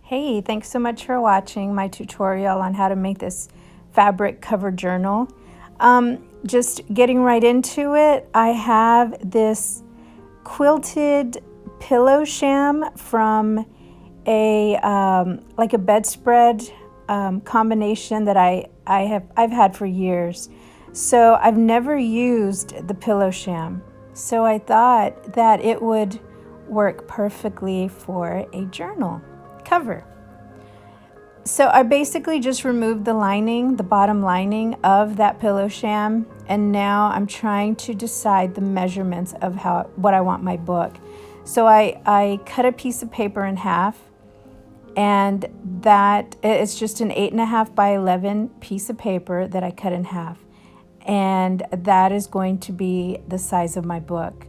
Hey, thanks so much for watching my tutorial on how to make this fabric cover journal. Just getting right into it, I have this quilted pillow sham from like a bedspread combination that I've had for years. So I've never used the pillow sham. So I thought that it would work perfectly for a journal cover. So I basically just removed the lining, the bottom lining of that pillow sham, and now I'm trying to decide the measurements of what I want my book. So I cut a piece of paper in half, and that it's just an 8.5 by 11 piece of paper that I cut in half, and that is going to be the size of my book.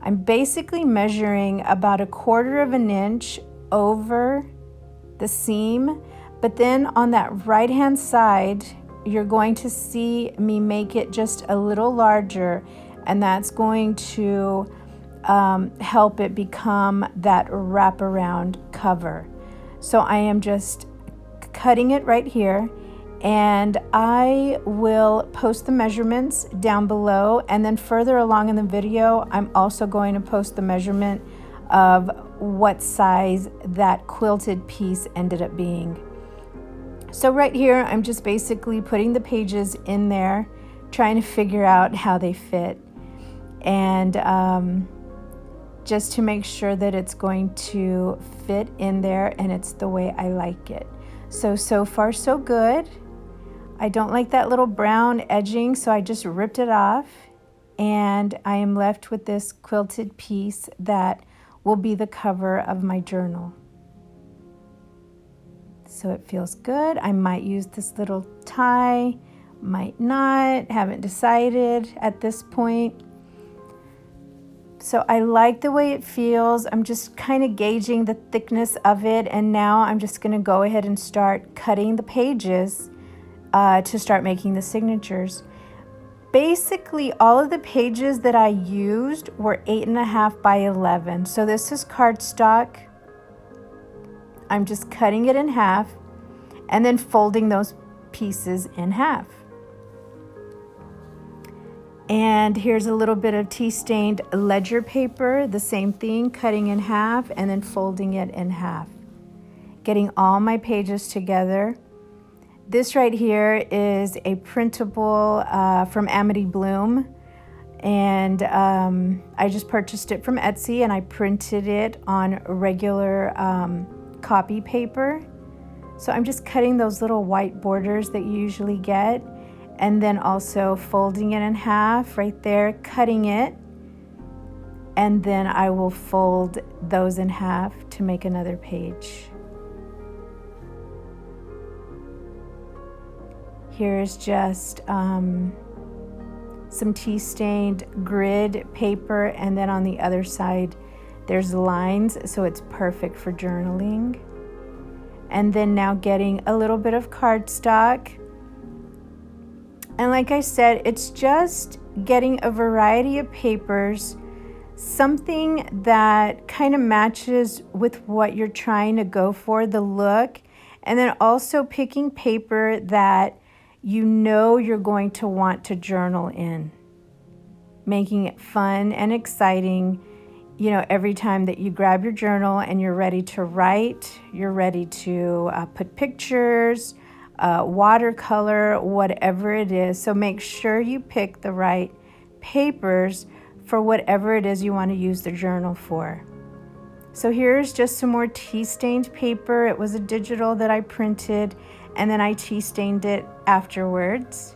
I'm basically measuring about 1/4 of an inch over the seam, but then on that right hand side you're going to see me make it just a little larger, and that's going to help it become that wraparound cover. So I am just cutting it right here, and I will post the measurements down below, and then further along in the video I'm also going to post the measurement of what size that quilted piece ended up being. So right here I'm just basically putting the pages in there, trying to figure out how they fit, and just to make sure that it's going to fit in there and it's the way I like it. So far so good. I don't like that little brown edging, so I just ripped it off, and I am left with this quilted piece that will be the cover of my journal. So it feels good. I might use this little tie, might not, haven't decided at this point. So I like the way it feels. I'm just kind of gauging the thickness of it, and now I'm just going to go ahead and start cutting the pages to start making the signatures. Basically, all of the pages that I used were 8.5 by 11. So this is cardstock. I'm just cutting it in half and then folding those pieces in half. And here's a little bit of tea-stained ledger paper, the same thing, cutting in half and then folding it in half. Getting all my pages together. This right here is a printable from Amity Bloom, and I just purchased it from Etsy, and I printed it on regular copy paper. So I'm just cutting those little white borders that you usually get, and then also folding it in half right there, cutting it, and then I will fold those in half to make another page. Here's just some tea-stained grid paper, and then on the other side there's lines, so it's perfect for journaling. And then now getting a little bit of cardstock. And like I said, it's just getting a variety of papers, something that kind of matches with what you're trying to go for, the look, and then also picking paper that you know you're going to want to journal in, making it fun and exciting. You know, every time that you grab your journal and you're ready to write, you're ready to put pictures, watercolor, whatever it is. So make sure you pick the right papers for whatever it is you want to use the journal for. So here's just some more tea-stained paper. It was a digital that I printed, and then I tea-stained it afterwards.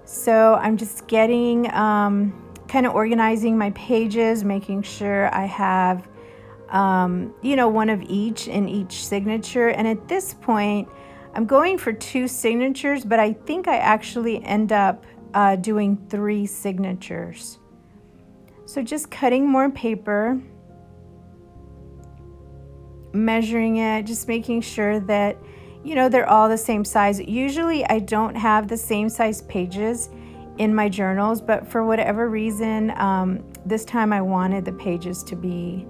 So I'm just getting, kind of organizing my pages, making sure I have, one of each in each signature. And at this point, I'm going for 2 signatures, but I think I actually end up doing 3 signatures. So just cutting more paper, measuring it, just making sure that, they're all the same size. Usually I don't have the same size pages in my journals, but for whatever reason, this time I wanted the pages to be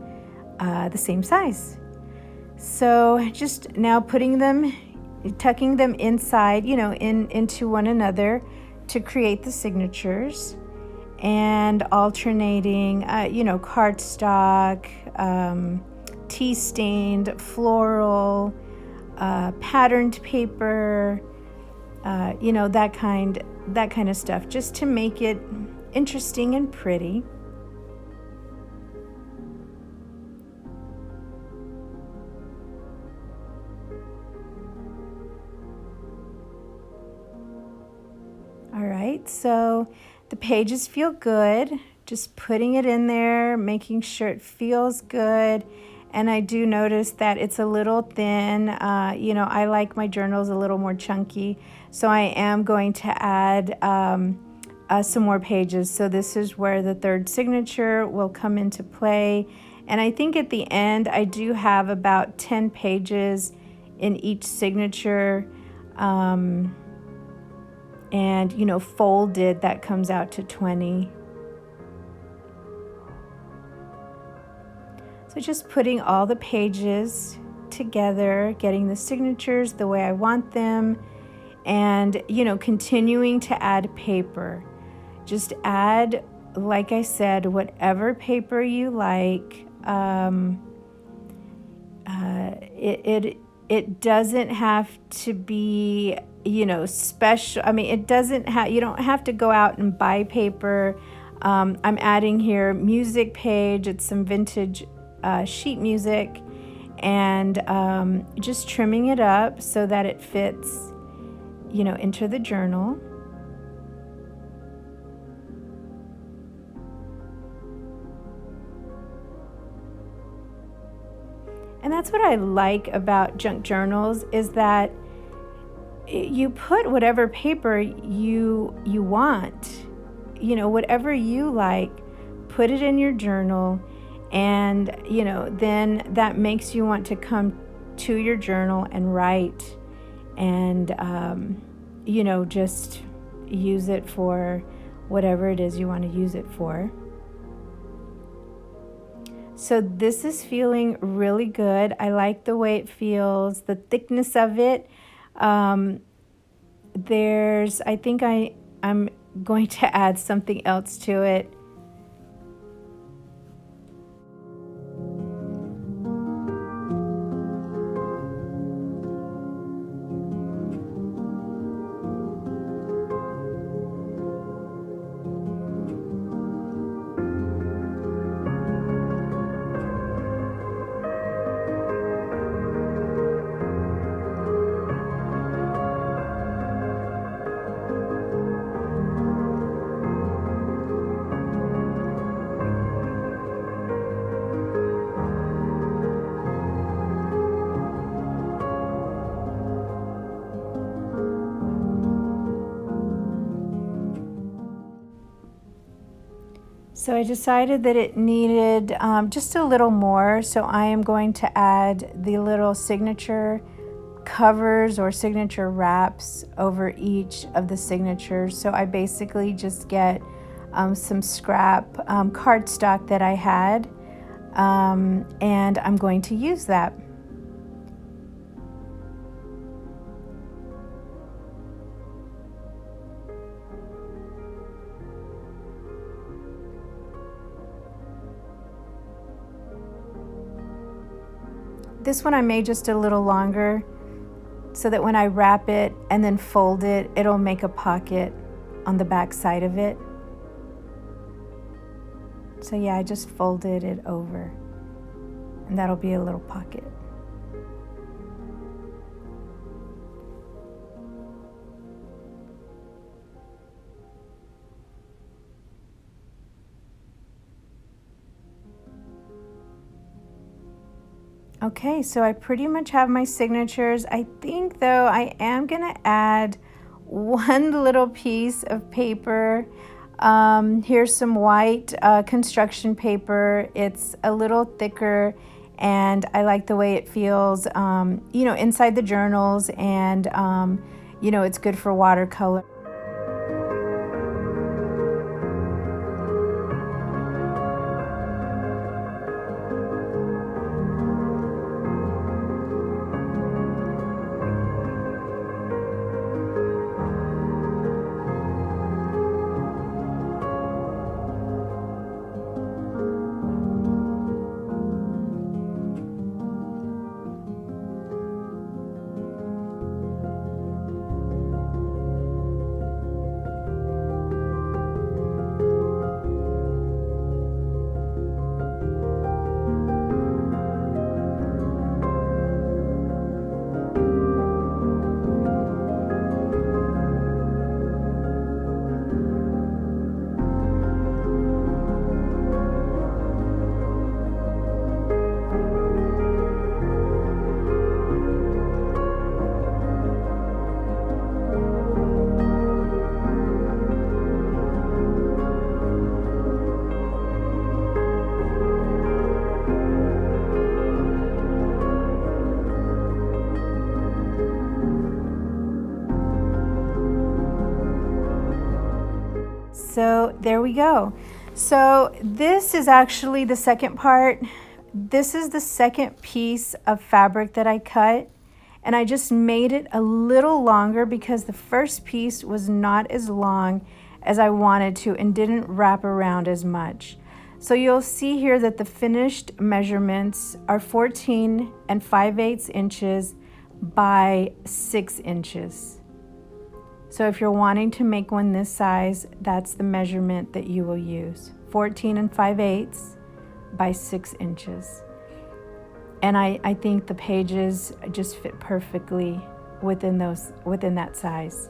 the same size. So just now putting them, tucking them inside, into one another to create the signatures, and alternating, cardstock, tea stained, floral, patterned paper, that kind of stuff, just to make it interesting and pretty. All right, so the pages feel good. Just putting it in there, making sure it feels good. And I do notice that it's a little thin. I like my journals a little more chunky, so I am going to add some more pages. So this is where the third signature will come into play. And I think at the end, I do have about 10 pages in each signature. And folded, that comes out to 20. So just putting all the pages together, getting the signatures the way I want them, and continuing to add paper. Just add, like I said, whatever paper you like. It doesn't have to be special. I mean, it doesn't have, you don't have to go out and buy paper. I'm adding here music page. It's some vintage sheet music, and just trimming it up so that it fits into the journal. And that's what I like about junk journals, is that you put whatever paper you want, whatever you like, put it in your journal, and then that makes you want to come to your journal and write, and just use it for whatever it is you want to use it for. So this is feeling really good. I like the way it feels, the thickness of it. I think I'm going to add something else to it. So I decided that it needed just a little more, so I am going to add the little signature covers or signature wraps over each of the signatures. So I basically just get some scrap cardstock that I had, and I'm going to use that. This one I made just a little longer so that when I wrap it and then fold it, it'll make a pocket on the back side of it. So yeah, I just folded it over, and that'll be a little pocket. Okay, so I pretty much have my signatures. I think though I am gonna add one little piece of paper. Here's some white construction paper. It's a little thicker, and I like the way it feels, inside the journals, and it's good for watercolor. So there we go. So this is actually the second part. This is the second piece of fabric that I cut, and I just made it a little longer because the first piece was not as long as I wanted to and didn't wrap around as much. So you'll see here that the finished measurements are 14 and 5/8 inches by 6 inches. So if you're wanting to make one this size, that's the measurement that you will use. 14 and 5/8 by 6 inches. And I think the pages just fit perfectly within that size.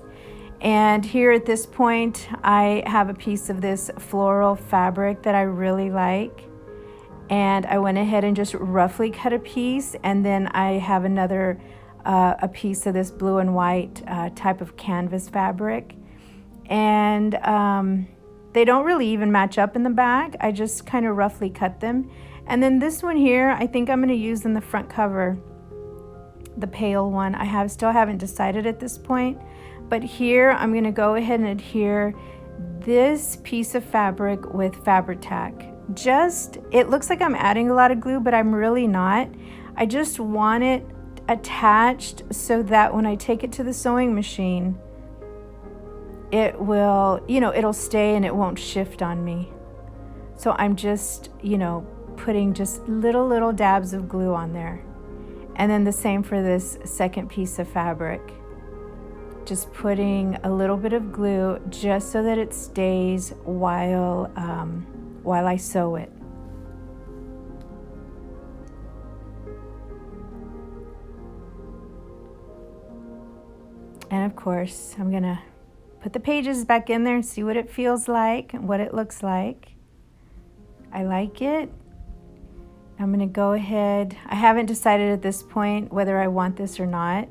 And here at this point, I have a piece of this floral fabric that I really like. And I went ahead and just roughly cut a piece, and then I have another a piece of this blue and white type of canvas fabric. And they don't really even match up in the back. I just kind of roughly cut them. And then this one here, I think I'm going to use in the front cover, the pale one. Still haven't decided at this point. But here I'm going to go ahead and adhere this piece of fabric with fabric tack. It looks like I'm adding a lot of glue, but I'm really not. I just want it attached so that when I take it to the sewing machine, it will, it'll stay and it won't shift on me. So I'm just, putting just little dabs of glue on there. And then the same for this second piece of fabric. Just putting a little bit of glue just so that it stays while I sew it. And of course, I'm gonna put the pages back in there and see what it feels like and what it looks like. I like it. I'm gonna go ahead. I haven't decided at this point whether I want this or not.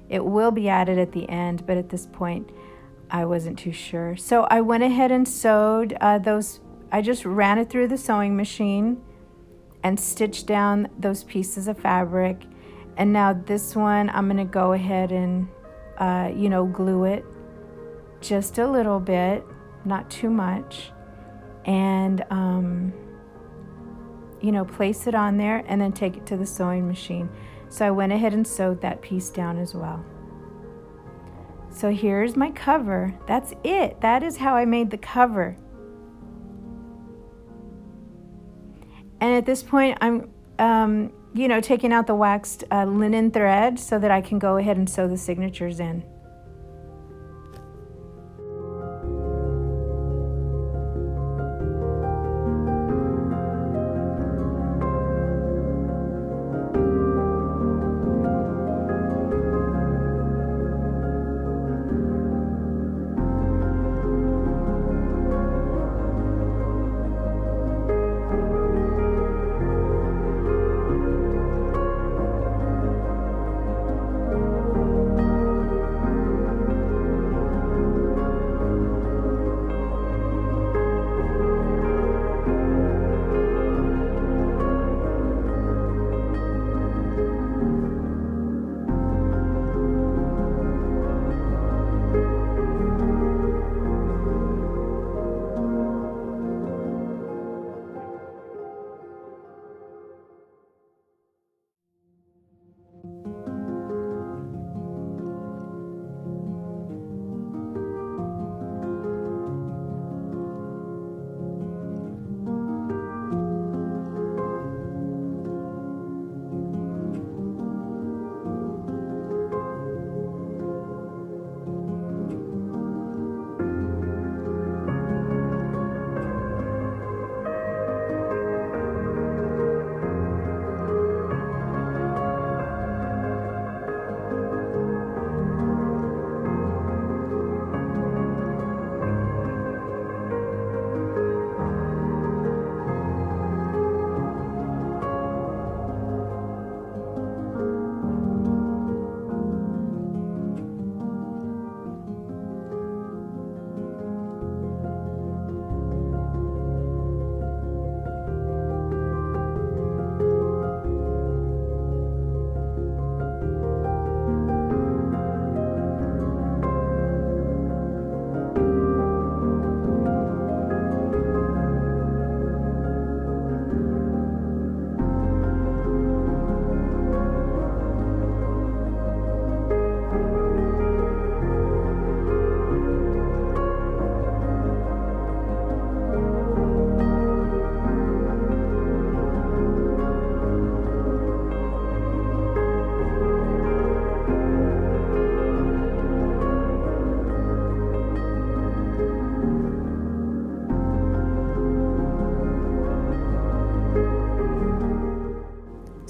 It will be added at the end, but at this point, I wasn't too sure. So I went ahead and sewed those. I just ran it through the sewing machine and stitched down those pieces of fabric. And now this one, I'm gonna go ahead and, glue it just a little bit, not too much. And, place it on there and then take it to the sewing machine. So I went ahead and sewed that piece down as well. So here's my cover. That's it. That is how I made the cover. And at this point, I'm, taking out the waxed linen thread so that I can go ahead and sew the signatures in.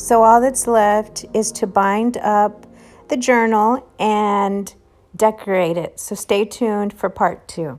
So all that's left is to bind up the journal and decorate it. So stay tuned for part 2.